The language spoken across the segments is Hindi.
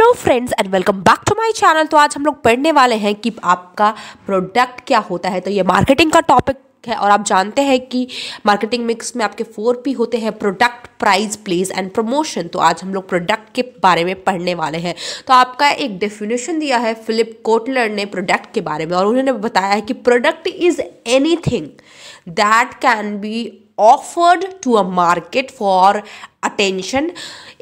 Hello friends and welcome back to my channel. तो आज हम लोग पढ़ने वाले हैं कि आपका प्रोडक्ट क्या होता है। तो ये मार्केटिंग का टॉपिक है और आप जानते हैं कि मार्केटिंग मिक्स में आपके 4P होते हैं: product, price, place and promotion. तो आज हम लोग प्रोडक्ट के बारे में पढ़ने वाले हैं। तो आपका एक डेफिनेशन दिया है फिलिप कोटलर ने प्रोडक्ट के बारे में, और उन्होंने बताया है कि product is anything that can be offered to a market for attention.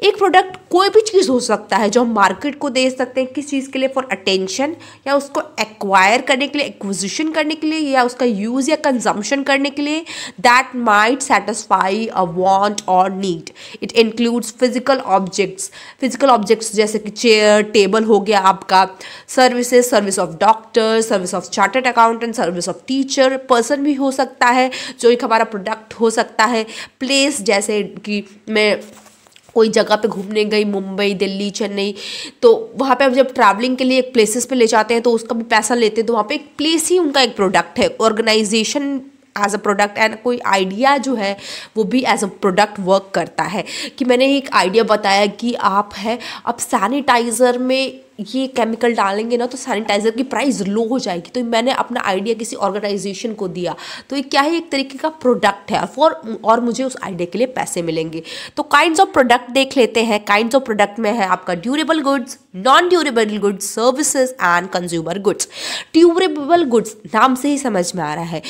एक प्रोडक्ट कोई भी चीज़ हो सकता है जो हम मार्केट को दे सकते हैं, किस चीज़ के लिए, फॉर अटेंशन, या उसको एक्वायर करने के लिए, एक्विजिशन करने के लिए, या उसका यूज़ या कंजम्पशन करने के लिए, that might satisfy a want or need. It includes physical objects जैसे कि चेयर, टेबल हो गया आपका, services, service of doctor, service of chartered accountant, service of teacher, person भी हो सकता है जो एक हमारा प्रोडक्ट हो सकता है। प्लेस जैसे कि मैं कोई जगह पे घूमने गई, मुंबई, दिल्ली, चेन्नई, तो वहाँ पे हम जब ट्रैवलिंग के लिए एक प्लेसेस पे ले जाते हैं तो उसका भी पैसा लेते हैं, तो वहाँ पे एक प्लेस ही उनका एक प्रोडक्ट है। Organisation as a product, and कोई आइडिया जो है वो भी एज अ प्रोडक्ट वर्क करता है। कि मैंने एक आइडिया बताया कि अब सैनिटाइज़र में ये केमिकल डालेंगे ना तो सैनिटाइज़र की प्राइस लो हो जाएगी, तो मैंने अपना आइडिया किसी ऑर्गेनाइजेशन को दिया, तो ये क्या है, एक तरीके का प्रोडक्ट है और मुझे उस आइडिया के लिए पैसे मिलेंगे। तो काइंड्स ऑफ प्रोडक्ट देख लेते हैं। काइंड्स ऑफ प्रोडक्ट में है आपका durable goods, non durable goods, services and consumer goods. Durable goods नाम से ही समझ में आ रहा है,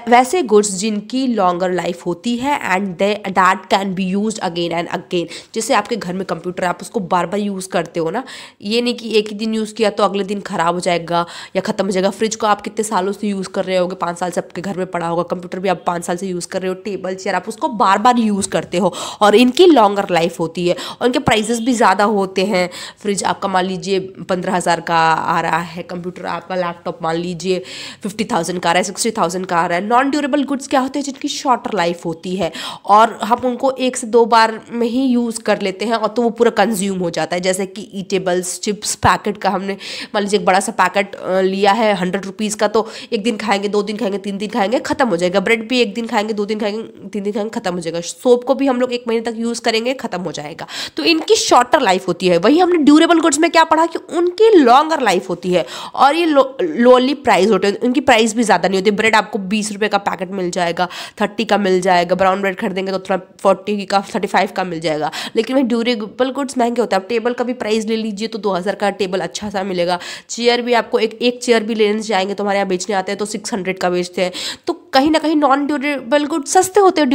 वैसे गुड्स जिनकी लॉन्गर लाइफ होती है and that can be used again and again. जैसे आपके घर में कंप्यूटर, आप उसको बार बार यूज़ करते हो ना, ये नहीं कि एक ही दिन यूज़ किया तो अगले दिन ख़राब हो जाएगा या ख़त्म हो जाएगा। फ्रिज को आप कितने सालों से यूज़ कर रहे होगे, 5 साल से आपके घर में पड़ा होगा। कंप्यूटर भी आप 5 साल से यूज़ कर रहे हो। टेबल, चेयर, आप उसको बार बार यूज़ करते हो और इनकी लॉन्गर लाइफ होती है और इनके प्राइजेस भी ज़्यादा होते हैं। फ्रिज आपका मान लीजिए 15,000 का आ रहा है, कंप्यूटर आपका, लैपटॉप मान लीजिए 50,000 का आ रहा है, 60,000 का आ रहा है। नॉन ड्यूरेबल गुड्स क्या होते हैं, जिनकी शॉर्टर लाइफ होती है और हम उनको 1 से 2 बार में ही यूज़ कर लेते हैं और तो वो पूरा कंज्यूम हो जाता है। जैसे कि ईटेबल्स, चिप्स पैकेट का हमने मान लीजिए एक बड़ा सा पैकेट लिया है 100 रुपीज़ का, तो 1 दिन खाएंगे, 2 दिन खाएंगे, 3 दिन खाएंगे, खत्म हो जाएगा। ब्रेड भी 1 दिन खाएंगे, 2 दिन खाएंगे, 3 दिन खाएंगे, खत्म हो जाएगा। सोप को भी हम लोग 1 महीने तक यूज़ करेंगे, खत्म हो जाएगा। तो इनकी शॉर्टर लाइफ होती है। वही हमने ड्यूरेबल गुड्स में क्या पढ़ा कि उनकी लॉन्गर लाइफ होती है और ये लोअरली प्राइस होते हैं, उनकी प्राइस भी ज़्यादा नहीं होती। ब्रेड आपको 20 रुपये का पैकेट मिल जाएगा, 30 का मिल जाएगा। ब्राउन ब्रेड खरीदेंगे तो थोड़ा 40 का, 35 का मिल जाएगा। लेकिन वही ड्यूरेबल गुड्स महंगे होते हैं। आप टेबल का भी प्राइस ले लीजिए तो 2000 का टेबल अच्छा सा मिलेगा। चेयर भी आपको एक चेयर भी लेने जाएंगे तो हमारे यहाँ बेचने आते हैं तो 600 का बेचते हैं। तो कहीं ना कहीं नॉन ड्यूरेबल गुड्स सस्ते होते हैं।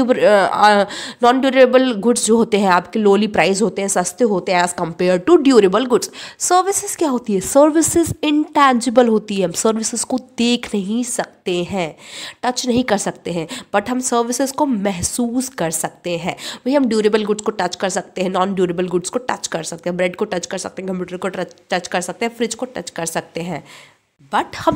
नॉन ड्यूरेबल गुड्स जो होते हैं आपके लोली प्राइस होते हैं, सस्ते होते हैं as compare to durable goods. Services क्या होती है, सर्विसेज इंटैंजिबल होती है। हम सर्विसेज को देख नहीं सकते हैं, टच नहीं कर सकते हैं, बट हम सर्विसेज को महसूस कर सकते हैं। वही हम ड्यूरेबल गुड्स को टच कर सकते हैं, नॉन ड्यूरेबल गुड्स को टच कर सकते हैं। ब्रेड को टच कर सकते हैं, कंप्यूटर को टच कर सकते हैं, फ्रिज को टच कर सकते हैं। बट हम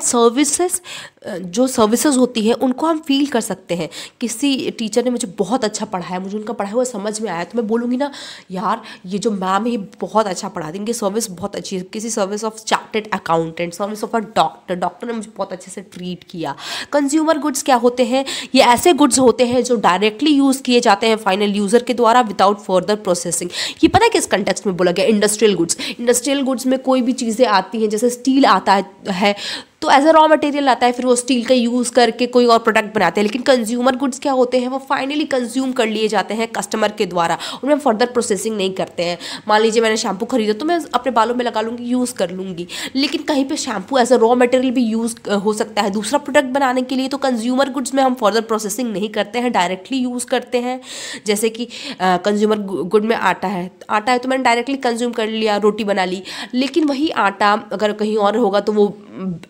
जो सर्विसेज होती है उनको हम फील कर सकते हैं। किसी टीचर ने मुझे बहुत अच्छा पढ़ाया, मुझे उनका पढ़ाया हुआ समझ में आया, तो मैं बोलूँगी ना, यार ये जो मैम है ये बहुत अच्छा पढ़ा दी, इनकी सर्विस बहुत अच्छी है। किसी service of chartered accountant, service of a doctor ने मुझे बहुत अच्छे से ट्रीट किया। कंज्यूमर गुड्स क्या होते हैं, ये ऐसे गुड्स होते हैं जो डायरेक्टली यूज़ किए जाते हैं फाइनल यूज़र के द्वारा विदाउट फर्दर प्रोसेसिंग। ये पता है किस कंटेक्स्ट में बोला गया, इंडस्ट्रियल गुड्स। इंडस्ट्रियल गुड्स में कोई भी चीज़ें आती हैं, जैसे स्टील आता है तो एज अ रॉ मटेरियल आता है, फिर वो स्टील का यूज़ करके कोई और प्रोडक्ट बनाते हैं। लेकिन कंज्यूमर गुड्स क्या होते हैं, वो फाइनली कंज्यूम कर लिए जाते हैं कस्टमर के द्वारा, उनमें फर्दर प्रोसेसिंग नहीं करते हैं। मान लीजिए मैंने शैम्पू खरीदा तो मैं अपने बालों में लगा लूँगी, यूज़ कर लूँगी, लेकिन कहीं पे shampoo as a raw material भी यूज़ हो सकता है दूसरा प्रोडक्ट बनाने के लिए। तो कंज्यूमर गुड्स में हम फर्दर प्रोसेसिंग नहीं करते हैं, डायरेक्टली यूज़ करते हैं। जैसे कि कंज्यूमर गुड में आटा है तो मैंने डायरेक्टली कंज्यूम कर लिया, रोटी बना ली। लेकिन वही आटा अगर कहीं और होगा तो वो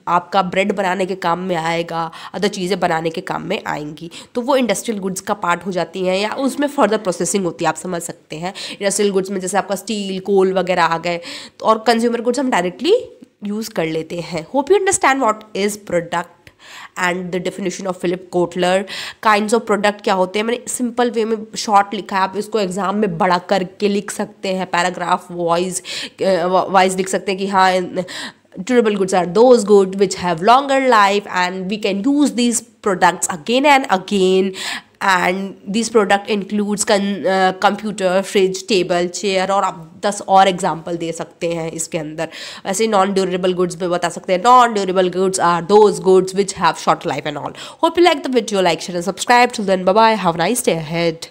आपका ब्रेड बनाने के काम में आएगा, अदर चीज़ें बनाने के काम में आएंगी। तो वो इंडस्ट्रियल गुड्स का पार्ट हो जाती हैं या उसमें फर्दर प्रोसेसिंग होती है, आप समझ सकते हैं। इंडस्ट्रियल गुड्स में जैसे आपका स्टील, कोल वगैरह आ गए, तो और कंज्यूमर गुड्स हम डायरेक्टली यूज़ कर लेते हैं। Hope you understand what is product and the definition of Philip Kotler. Kinds of product क्या होते हैं, मैंने सिंपल वे में शॉर्ट लिखा है, आप इसको एग्जाम में बड़ा करके लिख सकते हैं, पैराग्राफ वाइज लिख सकते हैं कि हाँ, durable goods are those goods which have longer life and we can use these products again and again and this product includes computer, fridge, table, chair, और आप 10 और एग्जाम्पल दे सकते हैं इसके अंदर। ऐसे नॉन ड्यूरेबल गुड्स में बता सकते हैं, non durable goods are those goods which have short life and all. Hope you like the video, like share and subscribe. Till then bye bye, have a nice day ahead.